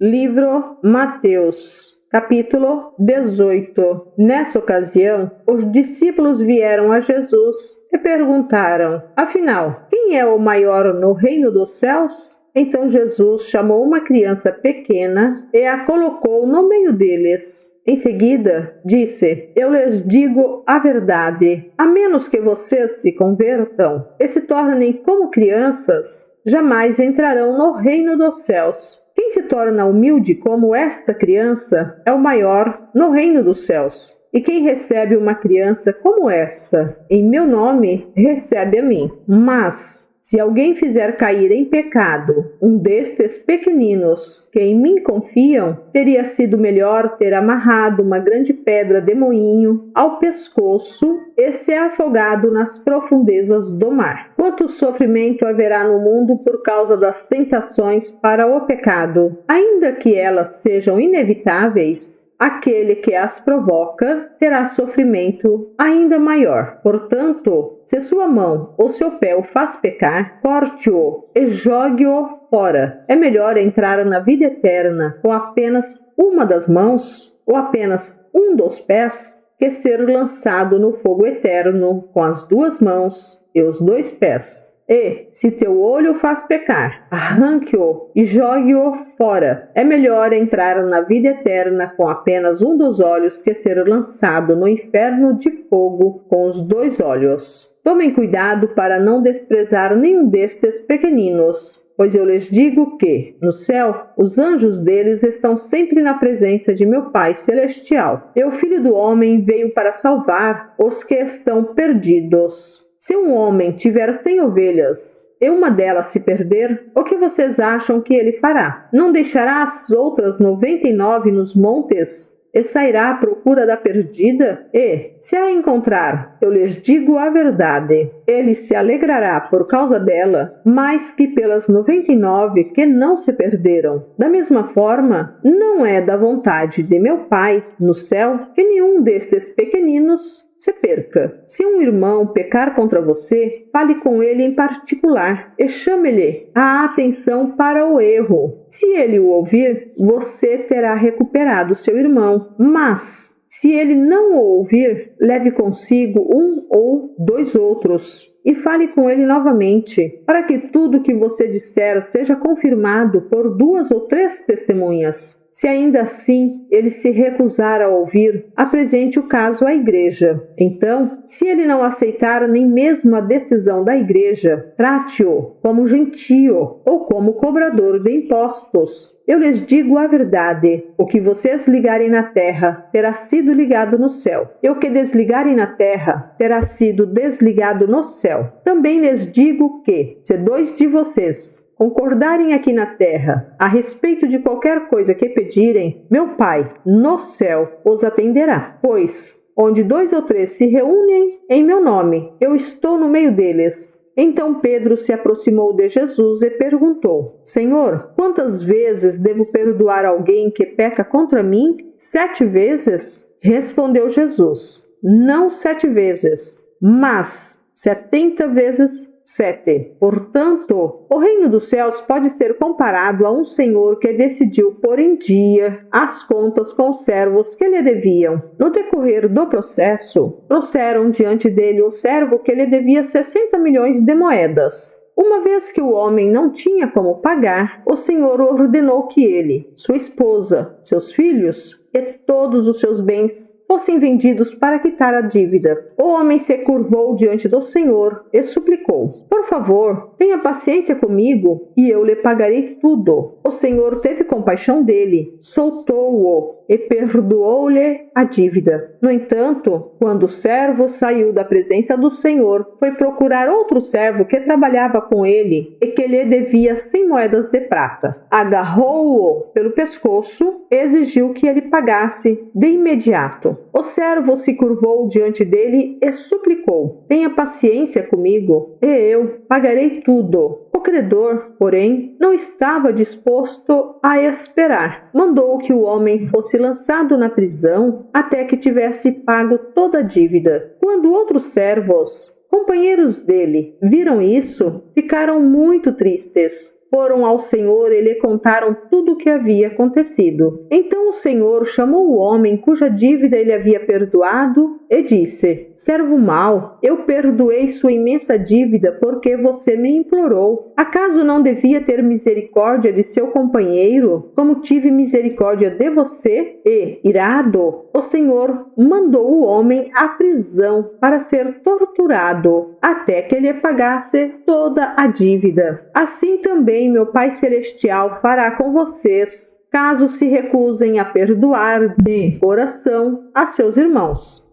Livro Mateus, capítulo 18. Nessa ocasião, os discípulos vieram a Jesus e perguntaram: Afinal, quem é o maior no reino dos céus? Então Jesus chamou uma criança pequena e a colocou no meio deles. Em seguida, disse: Eu lhes digo a verdade, a menos que vocês se convertam e se tornem como crianças, jamais entrarão no reino dos céus. Quem se torna humilde como esta criança é o maior no reino dos céus. E quem recebe uma criança como esta, em meu nome, recebe a mim. Mas, se alguém fizer cair em pecado um destes pequeninos que em mim confiam, teria sido melhor ter amarrado uma grande pedra de moinho ao pescoço e ser afogado nas profundezas do mar. Quanto sofrimento haverá no mundo por causa das tentações para o pecado, ainda que elas sejam inevitáveis, aquele que as provoca terá sofrimento ainda maior. Portanto, se sua mão ou seu pé o faz pecar, corte-o e jogue-o fora. É melhor entrar na vida eterna com apenas uma das mãos ou apenas um dos pés que ser lançado no fogo eterno com as duas mãos e os dois pés. E, se teu olho faz pecar, arranque-o e jogue-o fora. É melhor entrar na vida eterna com apenas um dos olhos que ser lançado no inferno de fogo com os dois olhos. Tomem cuidado para não desprezar nenhum destes pequeninos, pois eu lhes digo que, no céu, os anjos deles estão sempre na presença de meu Pai Celestial. E o Filho do Homem veio para salvar os que estão perdidos. Se um homem tiver 100 ovelhas e uma delas se perder, o que vocês acham que ele fará? Não deixará as outras 99 nos montes e sairá à procura da perdida? E, se a encontrar, eu lhes digo a verdade, ele se alegrará por causa dela, mais que pelas 99 que não se perderam. Da mesma forma, não é da vontade de meu Pai no céu que nenhum destes pequeninos se perca. Se um irmão pecar contra você, fale com ele em particular e chame-lhe a atenção para o erro. Se ele o ouvir, você terá recuperado seu irmão. Mas, se ele não o ouvir, leve consigo um ou dois outros e fale com ele novamente, para que tudo que você disser seja confirmado por 2 ou 3 testemunhas. Se ainda assim ele se recusar a ouvir, apresente o caso à igreja. Então, se ele não aceitar nem mesmo a decisão da igreja, trate-o como gentio ou como cobrador de impostos. Eu lhes digo a verdade, o que vocês ligarem na terra terá sido ligado no céu, e o que desligarem na terra terá sido desligado no céu. Também lhes digo que, se 2 de vocês concordarem aqui na terra a respeito de qualquer coisa que pedirem, meu Pai no céu os atenderá. Pois, onde 2 ou 3 se reúnem em meu nome, eu estou no meio deles. Então Pedro se aproximou de Jesus e perguntou: Senhor, quantas vezes devo perdoar alguém que peca contra mim? 7 vezes? Respondeu Jesus: Não 7 vezes, mas 70 vezes 7. Portanto, o reino dos céus pode ser comparado a um senhor que decidiu pôr em dia as contas com os servos que lhe deviam. No decorrer do processo, trouxeram diante dele o servo que lhe devia 60 milhões de moedas. Uma vez que o homem não tinha como pagar, o senhor ordenou que ele, sua esposa, seus filhos e todos os seus bens fossem vendidos para quitar a dívida. O homem se curvou diante do Senhor e suplicou: Por favor, tenha paciência comigo e eu lhe pagarei tudo. O Senhor teve compaixão dele, soltou-o e perdoou-lhe a dívida. No entanto, quando o servo saiu da presença do Senhor, foi procurar outro servo que trabalhava com ele e que lhe devia 100 moedas de prata. Agarrou-o pelo pescoço e exigiu que ele pagasse de imediato. O servo se curvou diante dele e suplicou: Tenha paciência comigo, e eu pagarei tudo. O credor, porém, não estava disposto a esperar. Mandou que o homem fosse lançado na prisão até que tivesse pago toda a dívida. Quando outros servos, companheiros dele, viram isso, ficaram muito tristes. foram ao Senhor e lhe contaram tudo o que havia acontecido. Então o Senhor chamou o homem cuja dívida ele havia perdoado e disse: servo mau, eu perdoei sua imensa dívida porque você me implorou. Acaso não devia ter misericórdia de seu companheiro, como tive misericórdia de você? E, irado, o Senhor mandou o homem à prisão para ser torturado, até que ele pagasse toda a dívida. Assim também meu Pai Celestial fará com vocês, caso se recusem a perdoar de coração a seus irmãos.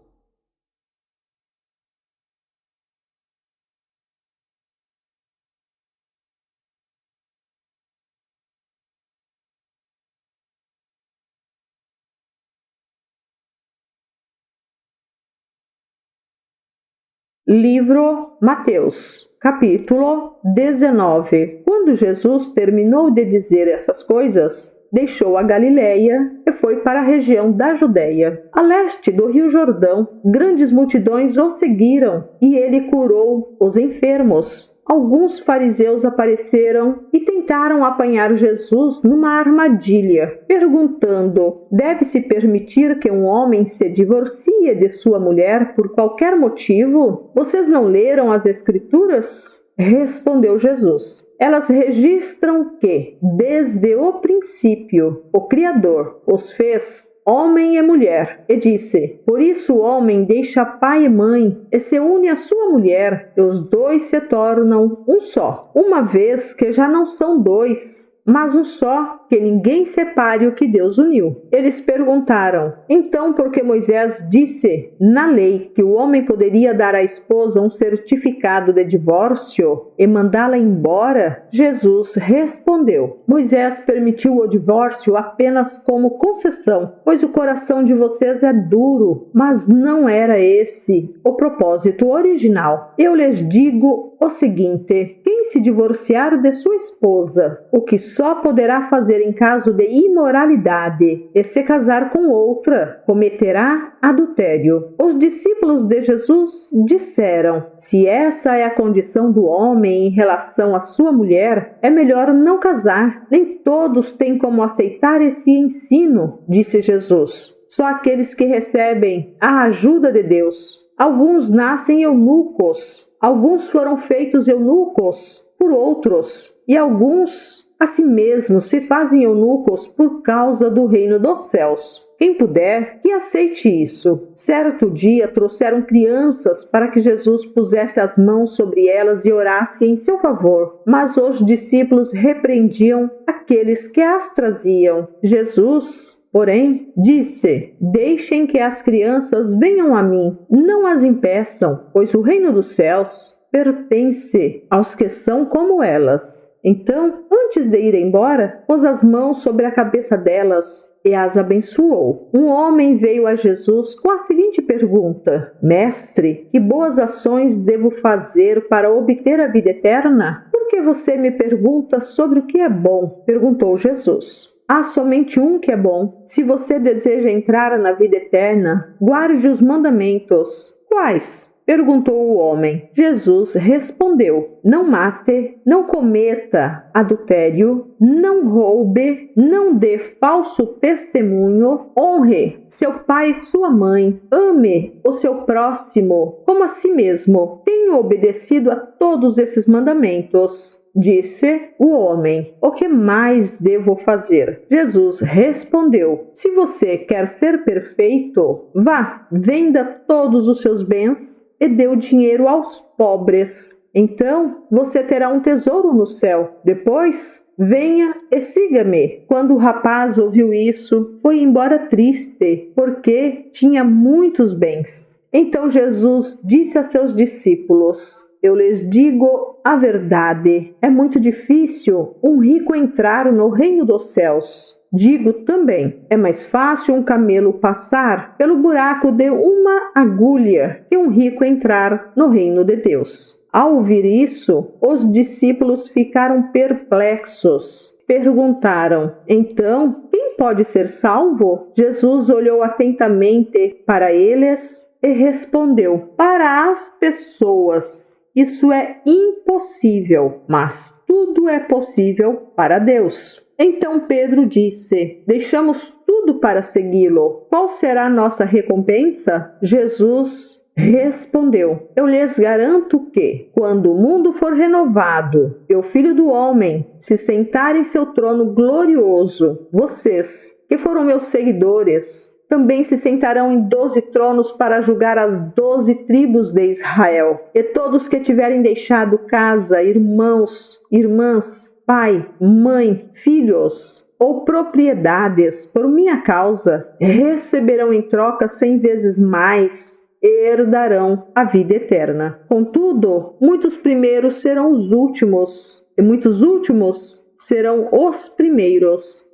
Livro Mateus, capítulo 19. Quando Jesus terminou de dizer essas coisas, deixou a Galileia e foi para a região da Judeia. A leste do rio Jordão, grandes multidões o seguiram e ele curou os enfermos. Alguns fariseus apareceram e tentaram apanhar Jesus numa armadilha, perguntando: deve-se permitir que um homem se divorcie de sua mulher por qualquer motivo? Vocês não leram as Escrituras? Respondeu Jesus: elas registram que, desde o princípio, o Criador os fez homem e mulher, e disse: por isso o homem deixa pai e mãe e se une à sua mulher, e os dois se tornam um só. Uma vez que já não são dois, mas um só, que ninguém separe o que Deus uniu. Eles perguntaram: então por que Moisés disse na lei que o homem poderia dar à esposa um certificado de divórcio e mandá-la embora? Jesus respondeu: Moisés permitiu o divórcio apenas como concessão, pois o coração de vocês é duro, mas não era esse o propósito original. Eu lhes digo o seguinte: quem se divorciar de sua esposa, o que só poderá fazer em caso de imoralidade e se casar com outra, cometerá adultério. Os discípulos de Jesus disseram: se essa é a condição do homem em relação à sua mulher, é melhor não casar. Nem todos têm como aceitar esse ensino, disse Jesus. Só aqueles que recebem a ajuda de Deus. Alguns nascem eunucos, alguns foram feitos eunucos por outros, e alguns a si mesmos se fazem eunucos por causa do reino dos céus. Quem puder, que aceite isso. Certo dia trouxeram crianças para que Jesus pusesse as mãos sobre elas e orasse em seu favor. Mas os discípulos repreendiam aqueles que as traziam. Jesus, porém, disse: deixem que as crianças venham a mim, não as impeçam, pois o reino dos céus pertence aos que são como elas. Então, antes de ir embora, pôs as mãos sobre a cabeça delas e as abençoou. Um homem veio a Jesus com a seguinte pergunta: Mestre, que boas ações devo fazer para obter a vida eterna? Por que você me pergunta sobre o que é bom? Perguntou Jesus. Há somente um que é bom. Se você deseja entrar na vida eterna, guarde os mandamentos. Quais? Perguntou o homem. Jesus respondeu: não mate, não cometa adultério, não roube, não dê falso testemunho, honre seu pai e sua mãe, ame o seu próximo como a si mesmo. Tenho obedecido a todos esses mandamentos. Disse o homem: o que mais devo fazer? Jesus respondeu: se você quer ser perfeito, vá, venda todos os seus bens e dê o dinheiro aos pobres. Então você terá um tesouro no céu. Depois, venha e siga-me. Quando o rapaz ouviu isso, foi embora triste, porque tinha muitos bens. Então Jesus disse a seus discípulos: eu lhes digo a verdade, é muito difícil um rico entrar no reino dos céus. Digo também, é mais fácil um camelo passar pelo buraco de uma agulha que um rico entrar no reino de Deus. Ao ouvir isso, os discípulos ficaram perplexos. Perguntaram: então, quem pode ser salvo? Jesus olhou atentamente para eles e respondeu: para as pessoas Isso é impossível, mas tudo é possível para Deus. Então Pedro disse: deixamos tudo para segui-lo. Qual será a nossa recompensa? Jesus respondeu: eu lhes garanto que, quando o mundo for renovado e o Filho do Homem se sentar em seu trono glorioso, vocês, que foram meus seguidores, também se sentarão em 12 tronos para julgar as 12 tribos de Israel. E todos que tiverem deixado casa, irmãos, irmãs, pai, mãe, filhos ou propriedades por minha causa, receberão em troca 100 vezes mais e herdarão a vida eterna. Contudo, muitos primeiros serão os últimos, e muitos últimos serão os primeiros.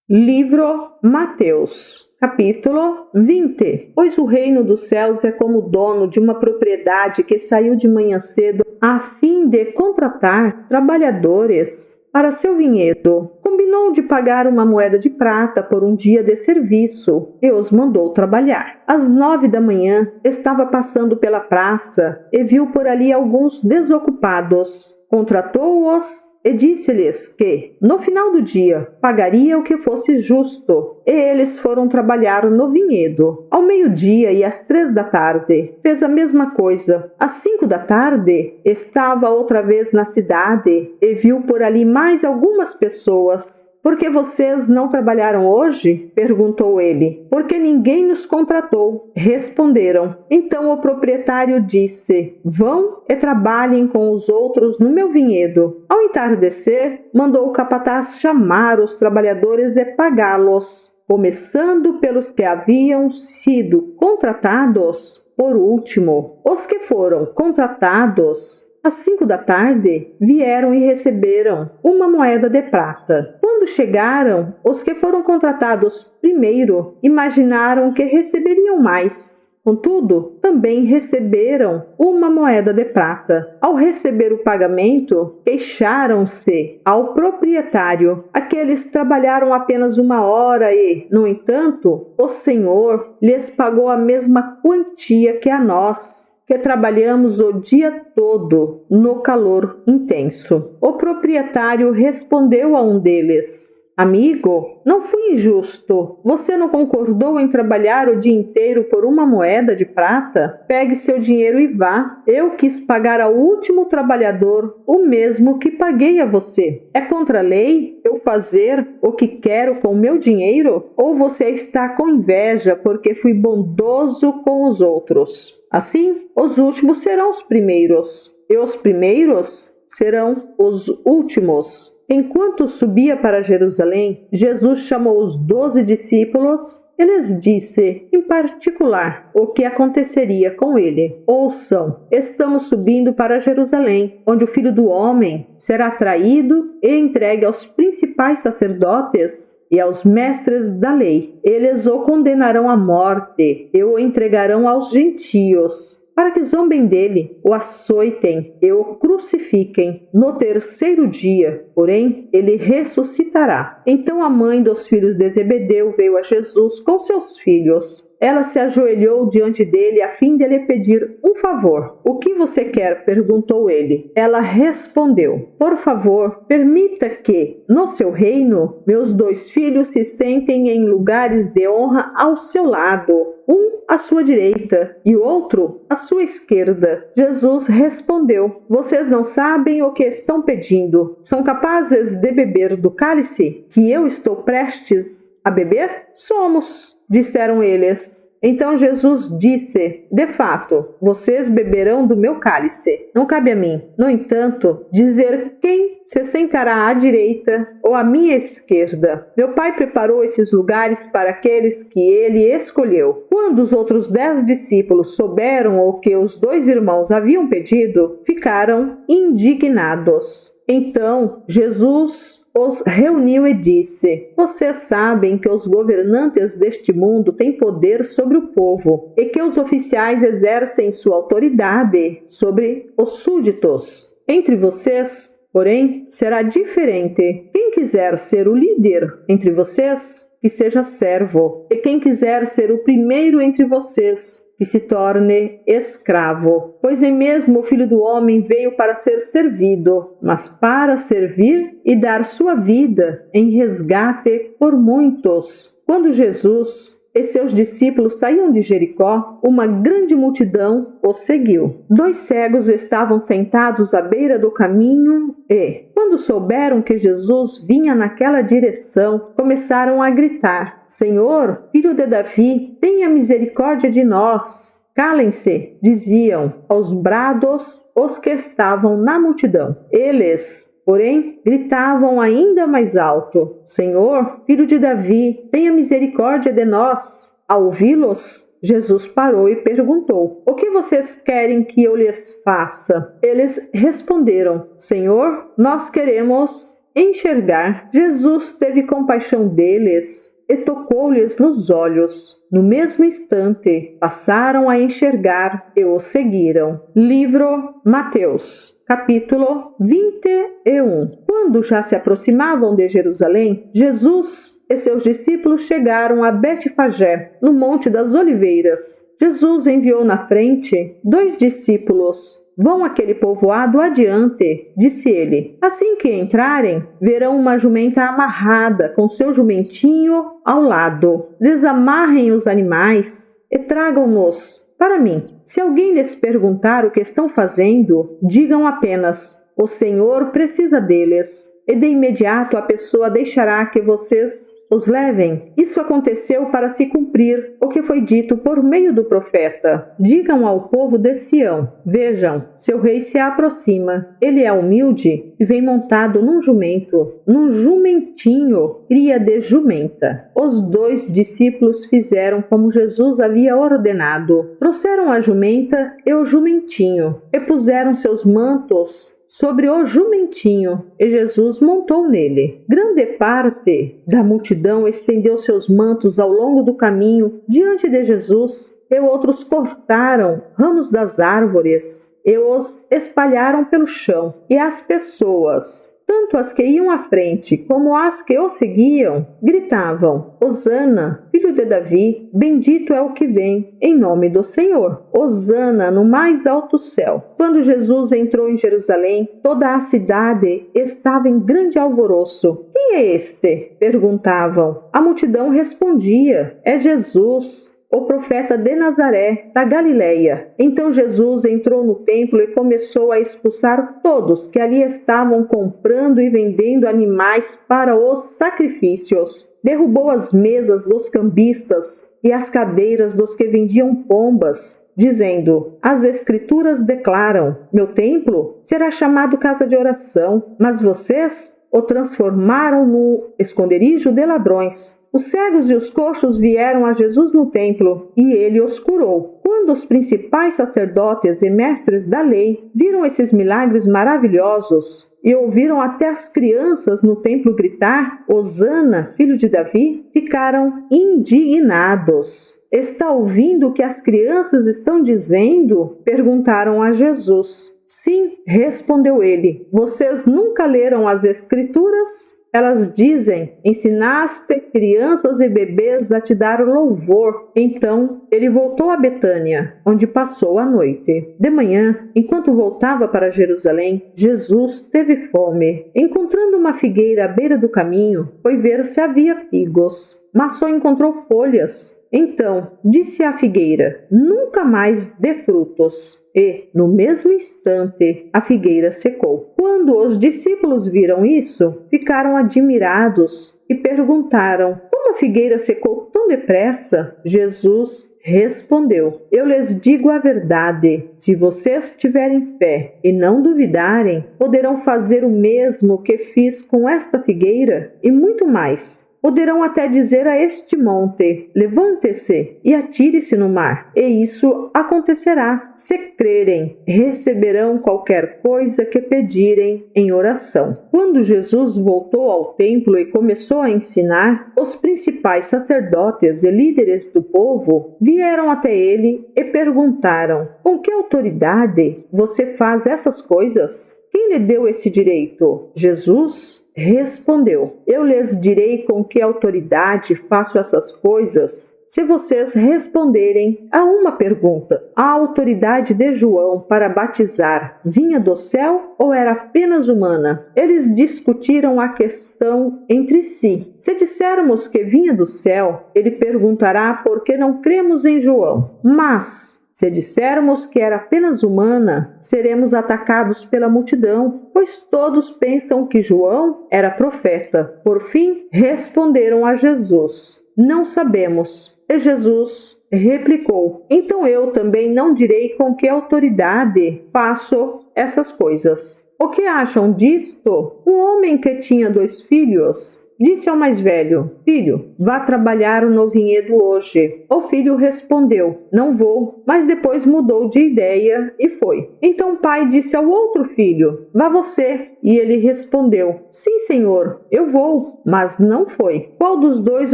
Livro Mateus, capítulo 20. Pois o reino dos céus é como o dono de uma propriedade que saiu de manhã cedo a fim de contratar trabalhadores para seu vinhedo. Combinou de pagar uma moeda de prata por um dia de serviço e os mandou trabalhar. Às 9 da manhã, estava passando pela praça e viu por ali alguns desocupados. Contratou-os e disse-lhes que, no final do dia, pagaria o que fosse justo. E eles foram trabalhar no vinhedo. Ao meio-dia e às 3 da tarde, fez a mesma coisa. Às 5 da tarde, estava outra vez na cidade e viu por ali mais algumas pessoas. Por que vocês não trabalharam hoje? Perguntou ele. Porque ninguém nos contratou. Responderam. Então o proprietário disse: vão e trabalhem com os outros no meu vinhedo. Ao entardecer, mandou o capataz chamar os trabalhadores e pagá-los, começando pelos que haviam sido contratados por último. Os que foram contratados às 5 da tarde, vieram e receberam uma moeda de prata. Quando chegaram, os que foram contratados primeiro imaginaram que receberiam mais. Contudo, também receberam uma moeda de prata. Ao receber o pagamento, queixaram-se ao proprietário. Aqueles trabalharam apenas 1 hora e, no entanto, o Senhor lhes pagou a mesma quantia que a nós, que trabalhamos o dia todo no calor intenso. O proprietário respondeu a um deles: amigo, não fui injusto. Você não concordou em trabalhar o dia inteiro por uma moeda de prata? Pegue seu dinheiro e vá. Eu quis pagar ao último trabalhador o mesmo que paguei a você. É contra a lei eu fazer o que quero com o meu dinheiro? Ou você está com inveja porque fui bondoso com os outros? Assim, os últimos serão os primeiros, e os primeiros serão os últimos. Enquanto subia para Jerusalém, Jesus chamou os 12 discípulos e lhes disse, em particular, o que aconteceria com ele. Ouçam, estamos subindo para Jerusalém, onde o Filho do Homem será traído e entregue aos principais sacerdotes e aos mestres da lei. Eles o condenarão à morte e o entregarão aos gentios, para que zombem dele, o açoitem e o crucifiquem. No terceiro dia, porém, ele ressuscitará. Então a mãe dos filhos de Zebedeu veio a Jesus com seus filhos. Ela se ajoelhou diante dele a fim de lhe pedir um favor. O que você quer? Perguntou ele. Ela respondeu: por favor, permita que, no seu reino, meus 2 filhos se sentem em lugares de honra ao seu lado, um à sua direita e o outro à sua esquerda. Jesus respondeu: vocês não sabem o que estão pedindo. São capazes de beber do cálice que eu estou prestes a beber? Somos, disseram eles. Então Jesus disse: de fato, vocês beberão do meu cálice. Não cabe a mim, no entanto, dizer quem se sentará à direita ou à minha esquerda. Meu Pai preparou esses lugares para aqueles que ele escolheu. Quando os outros 10 discípulos souberam o que os 2 irmãos haviam pedido, ficaram indignados. Então Jesus os reuniu e disse: vocês sabem que os governantes deste mundo têm poder sobre o povo e que os oficiais exercem sua autoridade sobre os súditos. Entre vocês porém será diferente. Quem quiser ser o líder entre vocês, que seja servo, e quem quiser ser o primeiro entre vocês, que se torne escravo. Pois nem mesmo o Filho do Homem veio para ser servido, mas para servir e dar sua vida em resgate por muitos. Quando Jesus e seus discípulos saíam de Jericó, uma grande multidão os seguiu. 2 cegos estavam sentados à beira do caminho e, quando souberam que Jesus vinha naquela direção, começaram a gritar: Senhor, filho de Davi, tenha misericórdia de nós. Calem-se, diziam aos brados os que estavam na multidão. Eles, porém, gritavam ainda mais alto: Senhor, filho de Davi, tenha misericórdia de nós. Ao ouvi-los, Jesus parou e perguntou: O que vocês querem que eu lhes faça? Eles responderam: Senhor, nós queremos enxergar. Jesus teve compaixão deles e tocou-lhes nos olhos. No mesmo instante, passaram a enxergar e o seguiram. Livro Mateus, capítulo 21. Quando já se aproximavam de Jerusalém, Jesus e seus discípulos chegaram a Betfagé, no Monte das Oliveiras. Jesus enviou na frente 2 discípulos. Vão àquele povoado adiante, disse ele. Assim que entrarem, verão uma jumenta amarrada com seu jumentinho ao lado. Desamarrem os animais e tragam-nos para mim. Se alguém lhes perguntar o que estão fazendo, digam apenas: o Senhor precisa deles. E de imediato a pessoa deixará que vocês os levem. Isso aconteceu para se cumprir o que foi dito por meio do profeta. Digam ao povo de Sião: vejam, seu rei se aproxima. Ele é humilde e vem montado num jumento, num jumentinho, cria de jumenta. Os 2 discípulos fizeram como Jesus havia ordenado. Trouxeram a jumenta e o jumentinho, e puseram seus mantos sobre o jumentinho, e Jesus montou nele. Grande parte da multidão estendeu seus mantos ao longo do caminho diante de Jesus, e outros cortaram ramos das árvores e os espalharam pelo chão. E as pessoas, tanto as que iam à frente como as que o seguiam, gritavam: Hosana, filho de Davi, bendito é o que vem em nome do Senhor. Hosana no mais alto céu. Quando Jesus entrou em Jerusalém, toda a cidade estava em grande alvoroço. Quem é este? Perguntavam. A multidão respondia: é Jesus, o profeta de Nazaré, da Galileia. Então Jesus entrou no templo e começou a expulsar todos que ali estavam comprando e vendendo animais para os sacrifícios. Derrubou as mesas dos cambistas e as cadeiras dos que vendiam pombas, dizendo: as Escrituras declaram: meu templo será chamado casa de oração, mas vocês o transformaram no esconderijo de ladrões. Os cegos e os coxos vieram a Jesus no templo, e ele os curou. Quando os principais sacerdotes e mestres da lei viram esses milagres maravilhosos e ouviram até as crianças no templo gritar: Hosana, filho de Davi, ficaram indignados. Está ouvindo o que as crianças estão dizendo? Perguntaram a Jesus. Sim, respondeu ele. Vocês nunca leram as Escrituras? Elas dizem: ensinaste crianças e bebês a te dar louvor. Então ele voltou a Betânia, onde passou a noite. De manhã, enquanto voltava para Jerusalém, Jesus teve fome. Encontrando uma figueira à beira do caminho, foi ver se havia figos, mas só encontrou folhas. Então disse à figueira: nunca mais dê frutos. E, no mesmo instante, a figueira secou. Quando os discípulos viram isso, ficaram admirados e perguntaram: como a figueira secou tão depressa? Jesus respondeu: eu lhes digo a verdade. Se vocês tiverem fé e não duvidarem, poderão fazer o mesmo que fiz com esta figueira e muito mais. Poderão até dizer a este monte: levante-se e atire-se no mar, e isso acontecerá. Se crerem, receberão qualquer coisa que pedirem em oração. Quando Jesus voltou ao templo e começou a ensinar, os principais sacerdotes e líderes do povo vieram até ele e perguntaram: com que autoridade você faz essas coisas? Quem lhe deu esse direito? Jesus respondeu: Eu lhes direi com que autoridade faço essas coisas, se vocês responderem a uma pergunta. A autoridade de João para batizar vinha do céu ou era apenas humana? Eles discutiram a questão entre si. Se dissermos que vinha do céu, ele perguntará por que não cremos em João. Mas se dissermos que era apenas humana, seremos atacados pela multidão, pois todos pensam que João era profeta. Por fim, responderam a Jesus: Não sabemos. E Jesus replicou: Então eu também não direi com que autoridade faço essas coisas. O que acham disto? Um homem que tinha 2 filhos disse ao mais velho: Filho, vá trabalhar no vinhedo hoje. O filho respondeu: Não vou. Mas depois mudou de ideia e foi. Então o pai disse ao outro filho: Vá você. E ele respondeu: Sim, senhor, eu vou. Mas não foi. Qual dos 2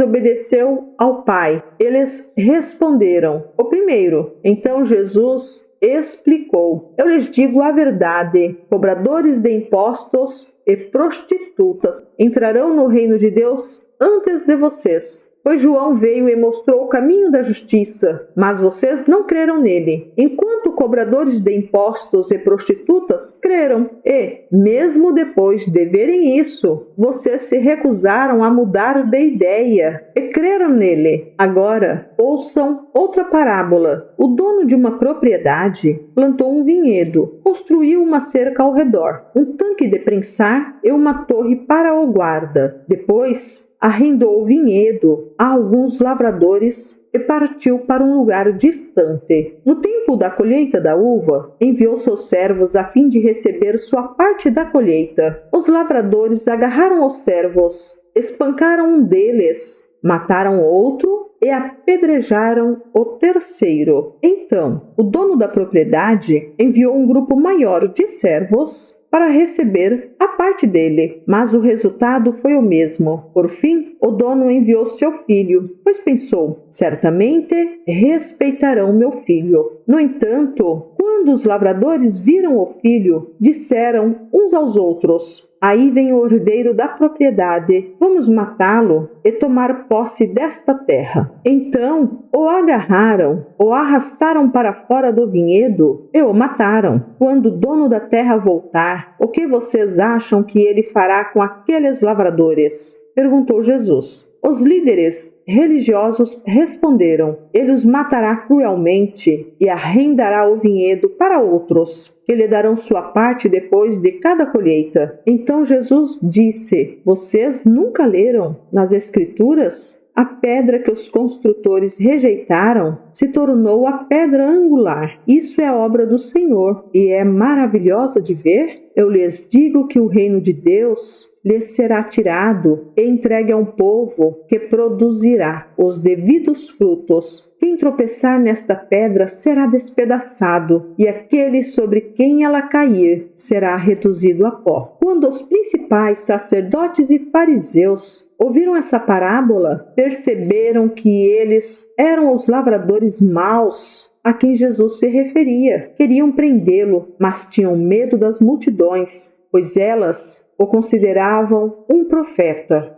obedeceu ao pai? Eles responderam: O primeiro. Então Jesus explicou: Eu lhes digo a verdade, cobradores de impostos e prostitutas entrarão no reino de Deus antes de vocês. Pois João veio e mostrou o caminho da justiça, mas vocês não creram nele, enquanto cobradores de impostos e prostitutas creram. E, mesmo depois de verem isso, vocês se recusaram a mudar de ideia e creram nele. Agora, ouçam outra parábola. O dono de uma propriedade plantou um vinhedo, construiu uma cerca ao redor, um tanque de prensar e uma torre para o guarda. Depois, arrendou o vinhedo a alguns lavradores e partiu para um lugar distante. No tempo da colheita da uva, enviou seus servos a fim de receber sua parte da colheita. Os lavradores agarraram os servos, espancaram um deles, mataram outro e apedrejaram o terceiro. Então, o dono da propriedade enviou um grupo maior de servos para receber a parte dele, mas o resultado foi o mesmo. Por fim, o dono enviou seu filho, pois pensou: certamente respeitarão meu filho. No entanto, quando os lavradores viram o filho, disseram uns aos outros: Aí vem o herdeiro da propriedade, vamos matá-lo e tomar posse desta terra. Então o agarraram, o arrastaram para fora do vinhedo e o mataram. Quando o dono da terra voltar, o que vocês acham que ele fará com aqueles lavradores? Perguntou Jesus. Os líderes religiosos responderam: Ele os matará cruelmente e arrendará o vinhedo para outros, que lhe darão sua parte depois de cada colheita. Então Jesus disse: Vocês nunca leram nas Escrituras? A pedra que os construtores rejeitaram se tornou a pedra angular. Isso é obra do Senhor e é maravilhosa de ver. Eu lhes digo que o reino de Deus lhes será tirado e entregue a um povo que produzirá os devidos frutos. Quem tropeçar nesta pedra será despedaçado, e aquele sobre quem ela cair será reduzido a pó. Quando os principais sacerdotes e fariseus ouviram essa parábola, perceberam que eles eram os lavradores maus a quem Jesus se referia. Queriam prendê-lo, mas tinham medo das multidões, pois elas o consideravam um profeta.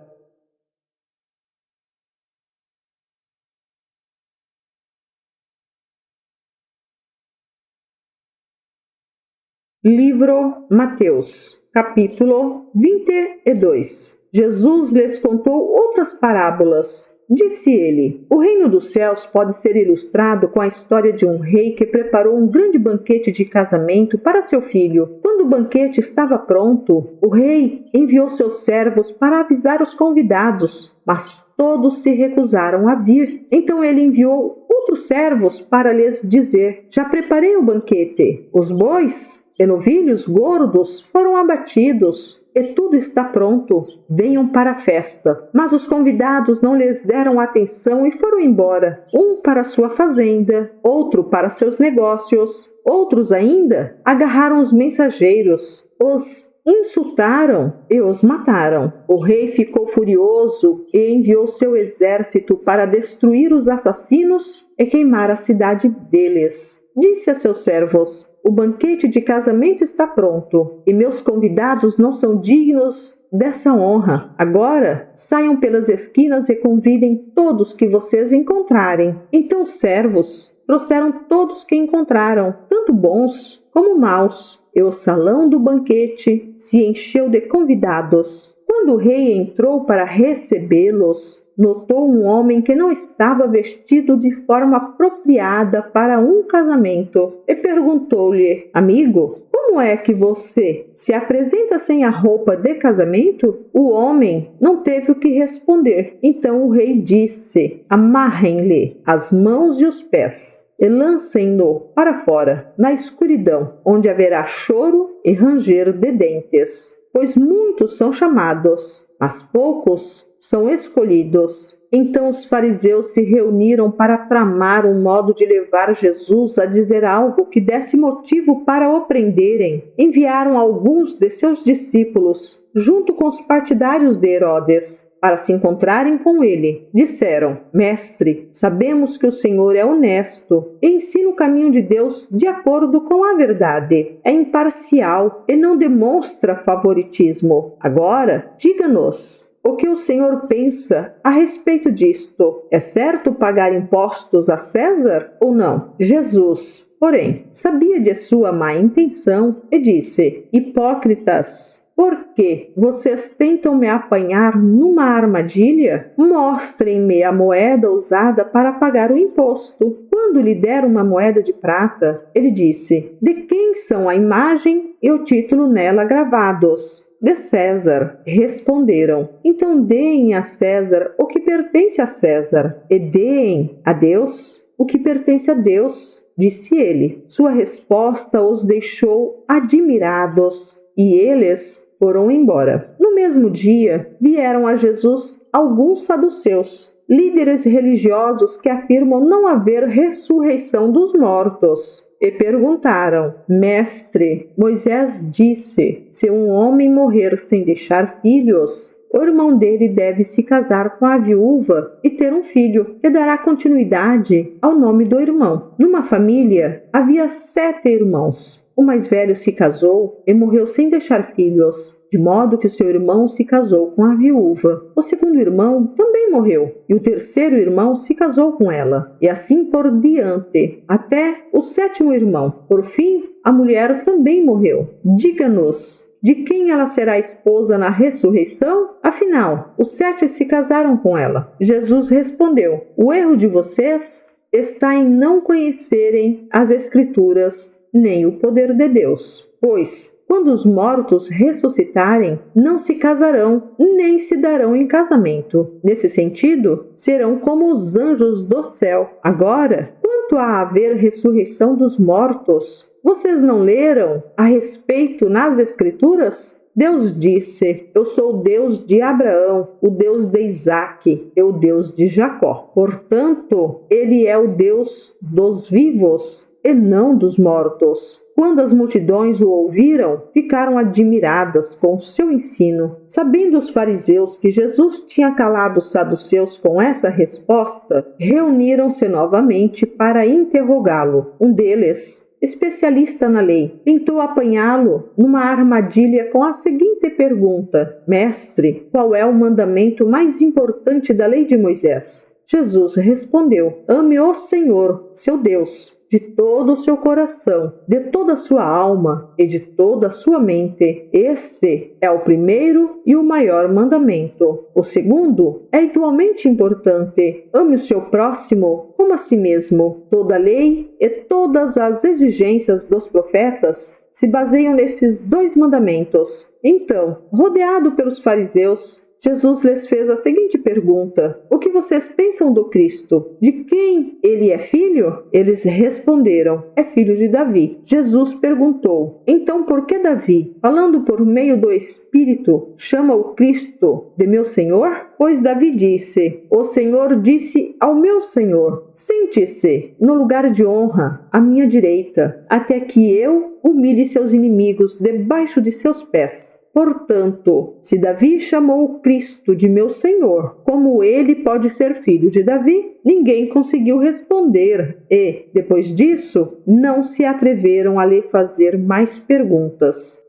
Livro Mateus, capítulo 22. Jesus lhes contou outras parábolas. Disse ele: O reino dos céus pode ser ilustrado com a história de um rei que preparou um grande banquete de casamento para seu filho. Quando o banquete estava pronto, o rei enviou seus servos para avisar os convidados, mas todos se recusaram a vir. Então ele enviou outros servos para lhes dizer: Já preparei o banquete. Os bois e novilhos gordos foram abatidos e tudo está pronto. Venham para a festa. Mas os convidados não lhes deram atenção e foram embora, um para sua fazenda, outro para seus negócios. Outros ainda agarraram os mensageiros, os insultaram e os mataram. O rei ficou furioso e enviou seu exército para destruir os assassinos e queimar a cidade deles. Disse a seus servos: o banquete de casamento está pronto, e meus convidados não são dignos dessa honra. Agora, saiam pelas esquinas e convidem todos que vocês encontrarem. Então os servos trouxeram todos que encontraram, tanto bons como maus, e o salão do banquete se encheu de convidados. Quando o rei entrou para recebê-los, notou um homem que não estava vestido de forma apropriada para um casamento e perguntou-lhe: Amigo, como é que você se apresenta sem a roupa de casamento? O homem não teve o que responder. Então o rei disse: Amarrem-lhe as mãos e os pés e lancem-no para fora, na escuridão, onde haverá choro e ranger de dentes. Pois muitos são chamados, mas poucos são escolhidos. Então os fariseus se reuniram para tramar um modo de levar Jesus a dizer algo que desse motivo para o prenderem. Enviaram alguns de seus discípulos, junto com os partidários de Herodes, para se encontrarem com ele. Disseram: Mestre, sabemos que o Senhor é honesto e ensina o caminho de Deus de acordo com a verdade. É imparcial e não demonstra favoritismo. Agora, diga-nos o que o Senhor pensa a respeito disto. É certo pagar impostos a César ou não? Jesus, porém, sabia de sua má intenção e disse: Hipócritas! Por que vocês tentam me apanhar numa armadilha? Mostrem-me a moeda usada para pagar o imposto. Quando lhe deram uma moeda de prata, ele disse: De quem são a imagem e o título nela gravados? De César, responderam. Então deem a César o que pertence a César, e deem a Deus o que pertence a Deus, disse ele. Sua resposta os deixou admirados, e eles foram embora. No mesmo dia, vieram a Jesus alguns saduceus, líderes religiosos que afirmam não haver ressurreição dos mortos, e perguntaram: Mestre, Moisés disse: se um homem morrer sem deixar filhos, o irmão dele deve se casar com a viúva e ter um filho, que dará continuidade ao nome do irmão. Numa família, havia 7 irmãos. O mais velho se casou e morreu sem deixar filhos, de modo que o seu irmão se casou com a viúva. O segundo irmão também morreu, e o terceiro irmão se casou com ela, e assim por diante, até o 7º irmão. Por fim, a mulher também morreu. Diga-nos, de quem ela será esposa na ressurreição? Afinal, os 7 se casaram com ela. Jesus respondeu: O erro de vocês está em não conhecerem as Escrituras nem o poder de Deus. Pois, quando os mortos ressuscitarem, não se casarão, nem se darão em casamento. Nesse sentido, serão como os anjos do céu. Agora, quanto a haver ressurreição dos mortos, vocês não leram a respeito nas Escrituras? Deus disse: Eu sou o Deus de Abraão, o Deus de Isaque e o Deus de Jacó. Portanto, Ele é o Deus dos vivos e não dos mortos. Quando as multidões o ouviram, ficaram admiradas com o seu ensino. Sabendo os fariseus que Jesus tinha calado os saduceus com essa resposta, reuniram-se novamente para interrogá-lo. Um deles, especialista na lei, tentou apanhá-lo numa armadilha com a seguinte pergunta: Mestre, qual é o mandamento mais importante da lei de Moisés? Jesus respondeu: Ame o Senhor, seu Deus, de todo o seu coração, de toda a sua alma e de toda a sua mente. Este é o primeiro e o maior mandamento. O segundo é igualmente importante: ame o seu próximo como a si mesmo. Toda a lei e todas as exigências dos profetas se baseiam nesses 2 mandamentos. Então, rodeado pelos fariseus, Jesus lhes fez a seguinte pergunta: O que vocês pensam do Cristo? De quem ele é filho? Eles responderam: É filho de Davi. Jesus perguntou: Então por que Davi, falando por meio do Espírito, chama o Cristo de meu Senhor? Pois Davi disse: O Senhor disse ao meu Senhor: Sente-se no lugar de honra, à minha direita, até que eu humilhe seus inimigos debaixo de seus pés. Portanto, se Davi chamou o Cristo de meu Senhor, como ele pode ser filho de Davi? Ninguém conseguiu responder e, depois disso, não se atreveram a lhe fazer mais perguntas.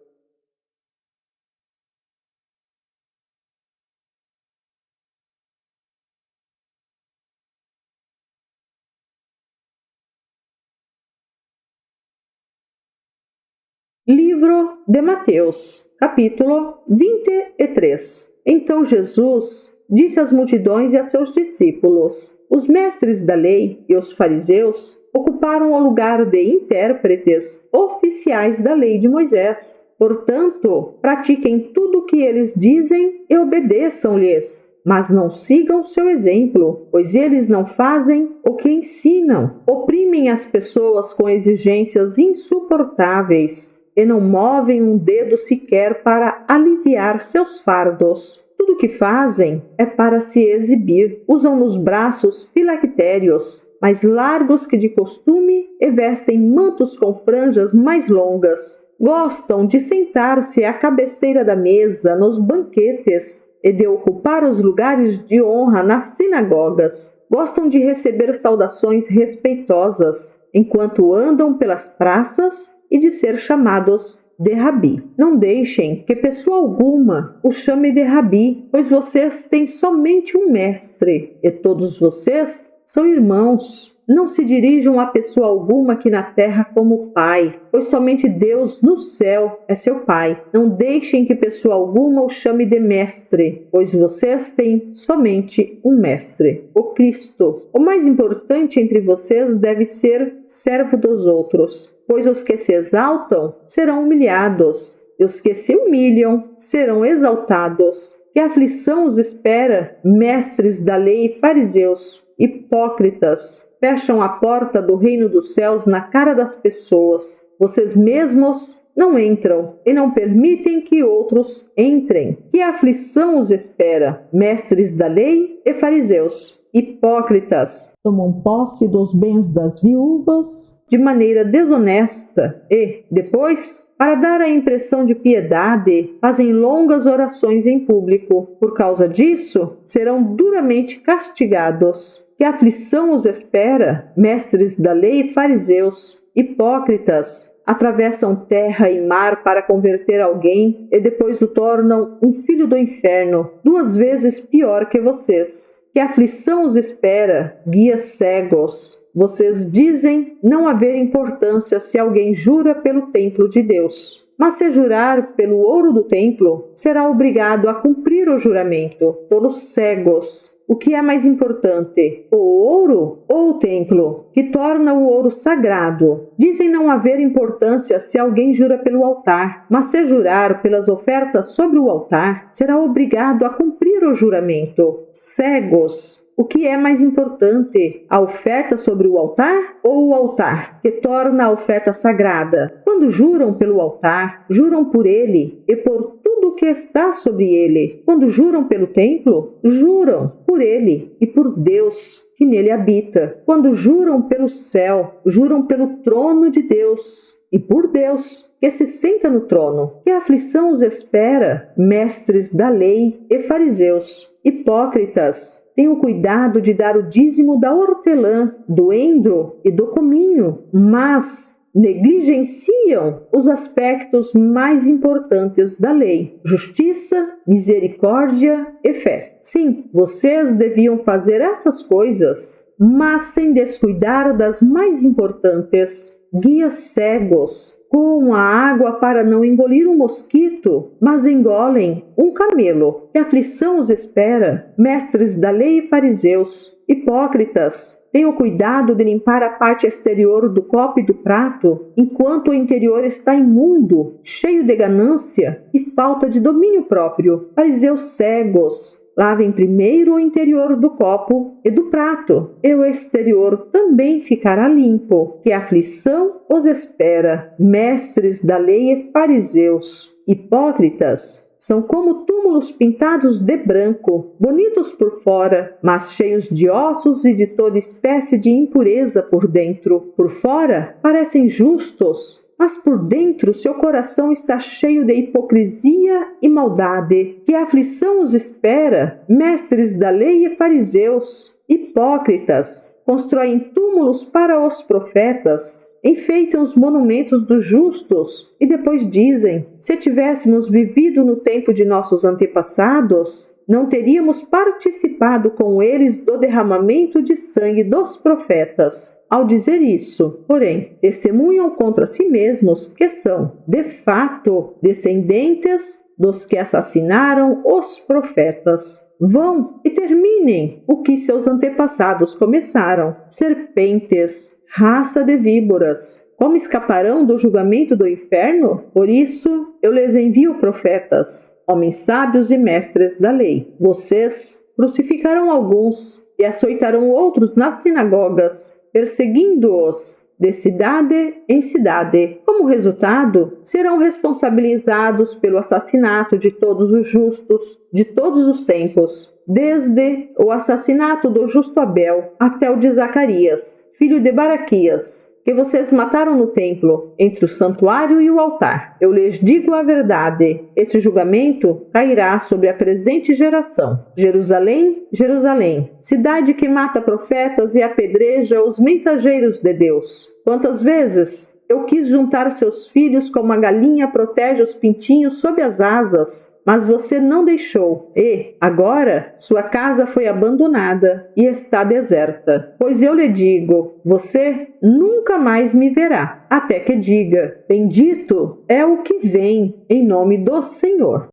Livro de Mateus, capítulo 23. Então Jesus disse às multidões e a seus discípulos: Os mestres da lei e os fariseus ocuparam o lugar de intérpretes oficiais da lei de Moisés. Portanto, pratiquem tudo o que eles dizem e obedeçam-lhes. Mas não sigam seu exemplo, pois eles não fazem o que ensinam. Oprimem as pessoas com exigências insuportáveis e não movem um dedo sequer para aliviar seus fardos. Tudo o que fazem é para se exibir. Usam nos braços filactérios mais largos que de costume e vestem mantos com franjas mais longas. Gostam de sentar-se à cabeceira da mesa nos banquetes e de ocupar os lugares de honra nas sinagogas. Gostam de receber saudações respeitosas enquanto andam pelas praças e de ser chamados de Rabi. Não deixem que pessoa alguma o chame de Rabi, pois vocês têm somente um mestre e todos vocês são irmãos. Não se dirijam a pessoa alguma aqui na terra como pai, pois somente Deus no céu é seu pai. Não deixem que pessoa alguma o chame de mestre, pois vocês têm somente um mestre, o Cristo. O mais importante entre vocês deve ser servo dos outros, pois os que se exaltam serão humilhados, e os que se humilham serão exaltados. Que aflição os espera, mestres da lei e fariseus, hipócritas! Fecham a porta do reino dos céus na cara das pessoas. Vocês mesmos não entram e não permitem que outros entrem. Que aflição os espera, mestres da lei e fariseus, hipócritas! Tomam posse dos bens das viúvas de maneira desonesta e, depois, para dar a impressão de piedade, fazem longas orações em público. Por causa disso, serão duramente castigados. Que aflição os espera, mestres da lei e fariseus, hipócritas! Atravessam terra e mar para converter alguém e depois o tornam um filho do inferno, 2 vezes pior que vocês. Que aflição os espera, guias cegos! Vocês dizem não haver importância se alguém jura pelo templo de Deus. Mas se jurar pelo ouro do templo, será obrigado a cumprir o juramento. Tolos cegos! O que é mais importante, o ouro ou o templo, que torna o ouro sagrado? Dizem não haver importância se alguém jura pelo altar, mas se jurar pelas ofertas sobre o altar, será obrigado a cumprir o juramento. Cegos! O que é mais importante, a oferta sobre o altar ou o altar, que torna a oferta sagrada? Quando juram pelo altar, juram por ele e por tudo o que está sobre ele. Quando juram pelo templo, juram por ele e por Deus que nele habita. Quando juram pelo céu, juram pelo trono de Deus e por Deus que se senta no trono. Que aflição os espera, mestres da lei e fariseus, hipócritas! Tenham cuidado de dar o dízimo da hortelã, do endro e do cominho, mas negligenciam os aspectos mais importantes da lei: justiça, misericórdia e fé. Sim, vocês deviam fazer essas coisas, mas sem descuidar das mais importantes. Guias cegos! Coam a água para não engolir um mosquito, mas engolem um camelo. Que aflição os espera, mestres da lei e fariseus, hipócritas! Tenham cuidado de limpar a parte exterior do copo e do prato, enquanto o interior está imundo, cheio de ganância e falta de domínio próprio. Fariseus cegos! Lavem primeiro o interior do copo e do prato, e o exterior também ficará limpo. Que aflição os espera, mestres da lei e fariseus, hipócritas! são como túmulos pintados de branco, bonitos por fora, mas cheios de ossos e de toda espécie de impureza por dentro. Por fora, parecem justos, mas por dentro seu coração está cheio de hipocrisia e maldade. Que aflição os espera, mestres da lei e fariseus, hipócritas! Constroem túmulos para os profetas, enfeitam os monumentos dos justos e depois dizem: se tivéssemos vivido no tempo de nossos antepassados, não teríamos participado com eles do derramamento de sangue dos profetas. Ao dizer isso, porém, testemunham contra si mesmos que são, de fato, descendentes dos que assassinaram os profetas. Vão e terminem o que seus antepassados começaram. Serpentes, raça de víboras, como escaparão do julgamento do inferno? Por isso eu lhes envio profetas, homens sábios e mestres da lei. Vocês crucificarão alguns e açoitarão outros nas sinagogas, perseguindo-os de cidade em cidade. Como resultado, serão responsabilizados pelo assassinato de todos os justos de todos os tempos, desde o assassinato do justo Abel até o de Zacarias, filho de Baraquias, que vocês mataram no templo, entre o santuário e o altar. Eu lhes digo a verdade, esse julgamento cairá sobre a presente geração. Jerusalém, Jerusalém, cidade que mata profetas e apedreja os mensageiros de Deus. Quantas vezes eu quis juntar seus filhos como a galinha protege os pintinhos sob as asas, mas você não deixou, e, agora, sua casa foi abandonada e está deserta. Pois eu lhe digo, você nunca mais me verá, até que diga: bendito é o que vem em nome do Senhor.